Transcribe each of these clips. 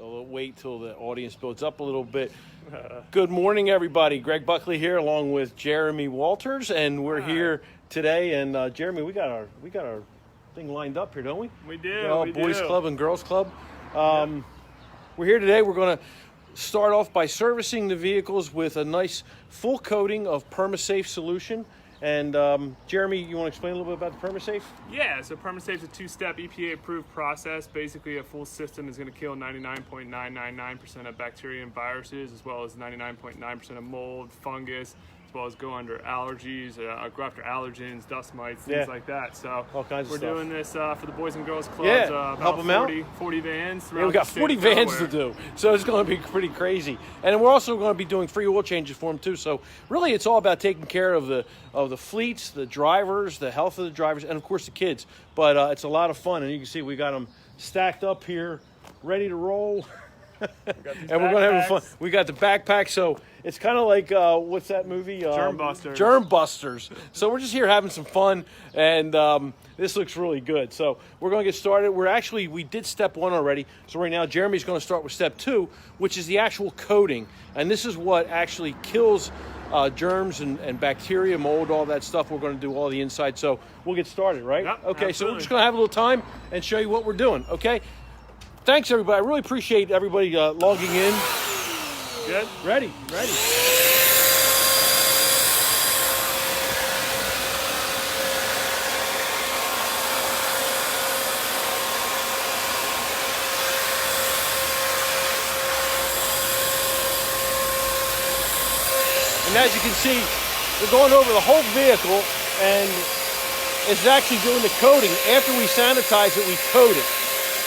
wait till the audience builds up a little bit. Good morning, everybody. Greg Buckley here, along with Jeremy Walters, and we're here today. And Jeremy, we got our thing lined up here, don't we? We do. Boys Club and Girls Club. We're here today. We're going to start off by servicing the vehicles with a nice full coating of PermaSafe solution. And Jeremy, you want to explain a little bit about the PermaSafe? Yeah, so PermaSafe is a two-step EPA-approved process. Basically, a full system is going to kill 99.999% of bacteria and viruses, as well as 99.9% of mold, fungus, as well as go under allergies, go after allergens, dust mites, things like that. So all kinds of stuff. We're doing this for the Boys and Girls Club. Help them out. 40 vans. Yeah, we got 40 vans to do, so it's going to be pretty crazy. And we're also going to be doing free oil changes for them too. So really, it's all about taking care of the fleets, the drivers, the health of the drivers, and of course the kids. But it's a lot of fun, and you can see we got them stacked up here, ready to roll. And we're going to have fun. We got the backpack, so it's kind of like, what's that movie? Germ Busters. Germ Busters. So we're just here having some fun, and this looks really good. So we're going to get started. We did step one already, so right now Jeremy's going to start with step two, which is the actual coating. And this is what actually kills germs and bacteria, mold, all that stuff. We're going to do all the inside, so we'll get started, right? Yep, okay, absolutely. So we're just going to have a little time and show you what we're doing, okay? Thanks, everybody. I really appreciate everybody logging in. Good? Ready. And as you can see, we're going over the whole vehicle, and it's actually doing the coating. After we sanitize it, we coat it.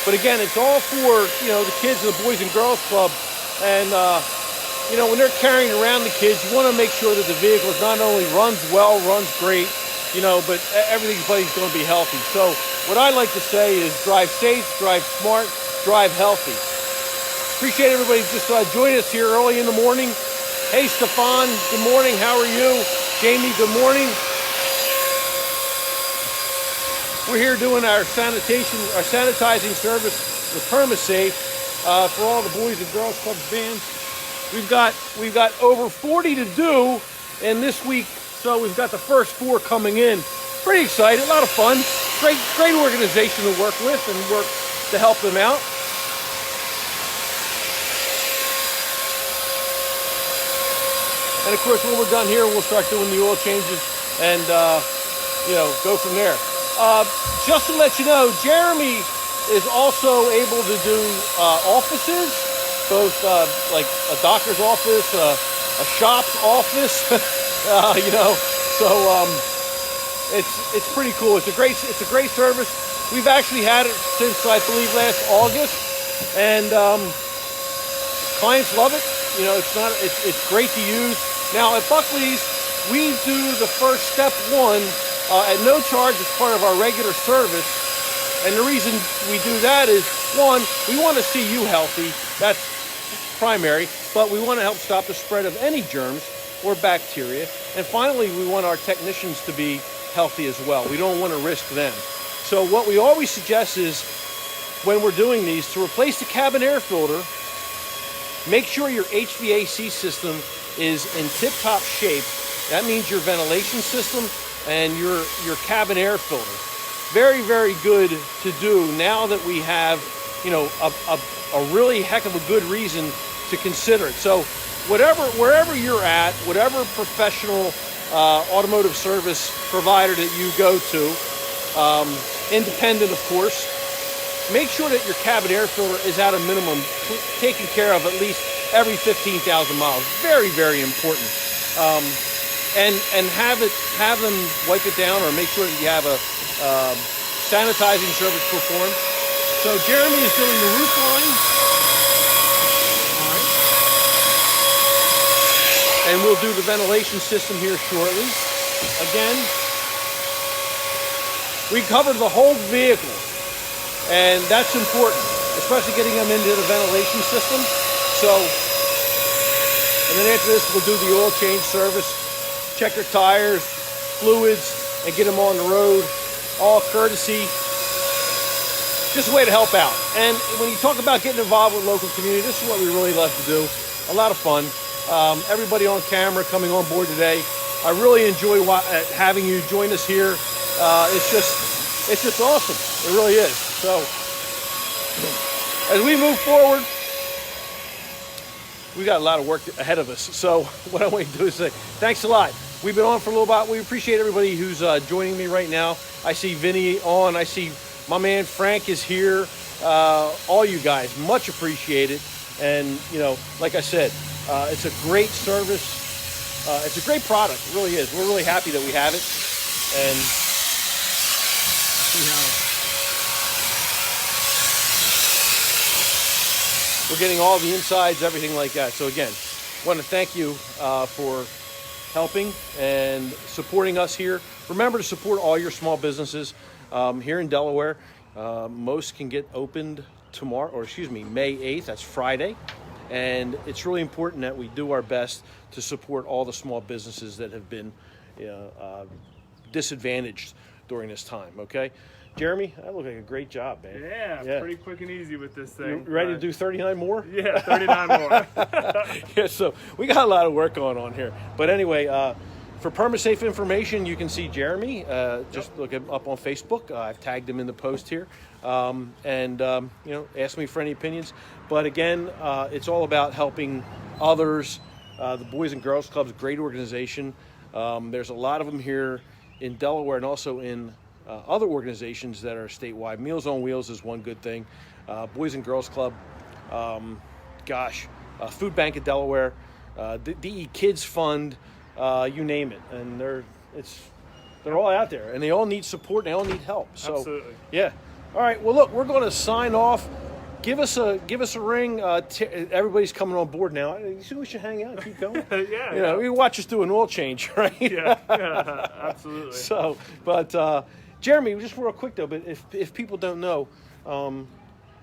But again, it's all for, the kids of the Boys and Girls Club. And, when they're carrying around the kids, you want to make sure that the vehicle not only runs well, runs great, but everybody's going to be healthy. So what I like to say is drive safe, drive smart, drive healthy. Appreciate everybody just joining us here early in the morning. Hey, Stefan, good morning. How are you? Jamie, good morning. We're here doing our sanitizing service with PermaSafe for all the Boys and Girls Club vans. We've got over 40 to do in this week, so we've got the first 4 coming in. Pretty excited, a lot of fun. Great organization to work with and work to help them out. And of course, when we're done here, we'll start doing the oil changes and go from there. Just to let you know, Jeremy is also able to do offices, both like a doctor's office, a shop's office, So it's pretty cool. It's a great service. We've actually had it since I believe last August, and clients love it. It's great to use. Now at Buckley's, we do the first step one. At no charge as part of our regular service. And the reason we do that is, one, we want to see you healthy. That's primary. But we want to help stop the spread of any germs or bacteria. And finally, we want our technicians to be healthy as well. We don't want to risk them. So what we always suggest is, when we're doing these, to replace the cabin air filter, make sure your HVAC system is in tip-top shape. That means your ventilation system and your cabin air filter. Very, very good to do now that we have, a really heck of a good reason to consider it. So wherever you're at, whatever professional automotive service provider that you go to, independent of course, make sure that your cabin air filter is at a minimum taken care of at least every 15,000 miles. Very, very important. And have them wipe it down, or make sure that you have a sanitizing service performed. So Jeremy is doing the roof line. All right. And we'll do the ventilation system here shortly. Again, we covered the whole vehicle, and that's important, especially getting them into the ventilation system. So, and then after this, we'll do the oil change service, check their tires, fluids, and get them on the road, all courtesy just a way to help out. And when you talk about getting involved with local community, this is what we really love to do. A lot of fun. Everybody on camera coming on board today. I really enjoy having you join us here. It's just awesome. It really is. So as we move forward, we got a lot of work ahead of us. So what I want to do is say thanks a lot. We've been on for a little while. We appreciate everybody who's joining me right now. I see Vinny on. I see my man Frank is here. All you guys, much appreciated. And, you know, like I said, it's a great service. It's a great product. It really is. We're really happy that we have it. And see how we're getting all the insides, everything like that. So again, want to thank you for helping and supporting us here. Remember to support all your small businesses here in Delaware. Most can get opened tomorrow, or excuse me, May 8th. That's Friday. And it's really important that we do our best to support all the small businesses that have been disadvantaged during this time, okay? Jeremy, that looked like a great job, man. Yeah, pretty quick and easy with this thing. You ready to do 39 more? Yeah, 39 more. Yeah, so we got a lot of work going on here. But anyway, for PermaSafe information, you can see Jeremy. Just look him up on Facebook. I've tagged him in the post here. You know, ask me for any opinions. But again, it's all about helping others. The Boys and Girls Club is a great organization. There's a lot of them here in Delaware and also in other organizations that are statewide. Meals on Wheels is one good thing. Boys and Girls Club, Food Bank of Delaware, DE Kids Fund, you name it. And they're all out there, and they all need support, and they all need help. So, absolutely. Yeah. All right. Well, look, we're going to sign off. Give us a ring. Everybody's coming on board now. You see, we should hang out and keep going. Yeah. You know, you watch us do an oil change, right? Yeah, absolutely. So, but Jeremy, just real quick though, but if people don't know,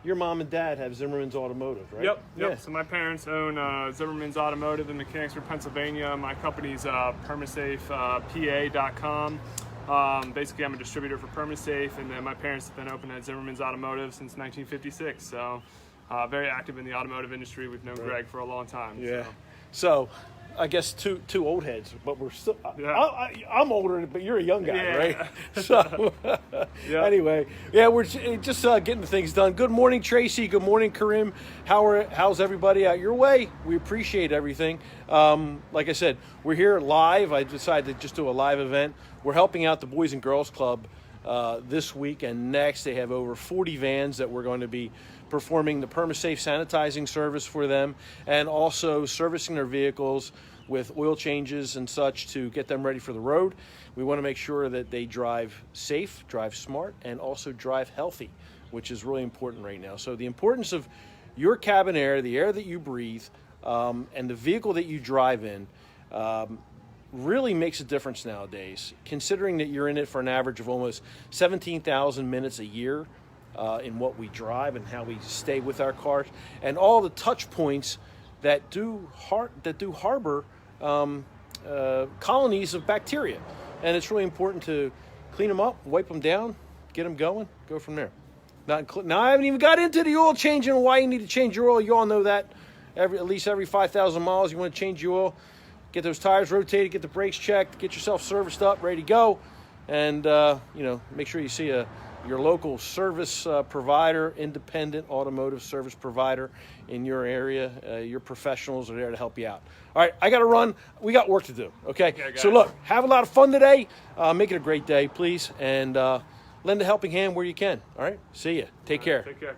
your mom and dad have Zimmerman's Automotive, right? Yep. Yeah. So my parents own Zimmerman's Automotive in Mechanicsburg, Pennsylvania. My company's PermaSafePA.com. Basically, I'm a distributor for PermaSafe, and then my parents have been open at Zimmerman's Automotive since 1956. So, very active in the automotive industry. We've known Greg for a long time. Yeah. So I guess two old heads, but we're still. Yeah. I'm older, but you're a young guy, Yeah. right? So anyway, yeah, we're just getting things done. Good morning, Tracy. Good morning, Karim. How's everybody out your way? We appreciate everything. Like I said, we're here live. I decided to just do a live event. We're helping out the Boys and Girls Club this week and next. They have over 40 vans that we're going to be performing the PermaSafe sanitizing service for them, and also servicing their vehicles with oil changes and such to get them ready for the road. We want to make sure that they drive safe, drive smart, and also drive healthy, which is really important right now. So the importance of your cabin air, the air that you breathe, and the vehicle that you drive in really makes a difference nowadays, considering that you're in it for an average of almost 17,000 minutes a year in what we drive and how we stay with our cars, and all the touch points that do harbor colonies of bacteria. And it's really important to clean them up, wipe them down, get them going, go from there. Now I haven't even got into the oil change and why you need to change your oil. You all know that. At least every 5,000 miles, you want to change your oil. Get those tires rotated, get the brakes checked, get yourself serviced up, ready to go. And, you know, make sure you see your local service provider, independent automotive service provider in your area. Your professionals are there to help you out. All right, I got to run. We got work to do, okay? So, look, have a lot of fun today. Make it a great day, please. And lend a helping hand where you can. All right, see you. Take care. Take care.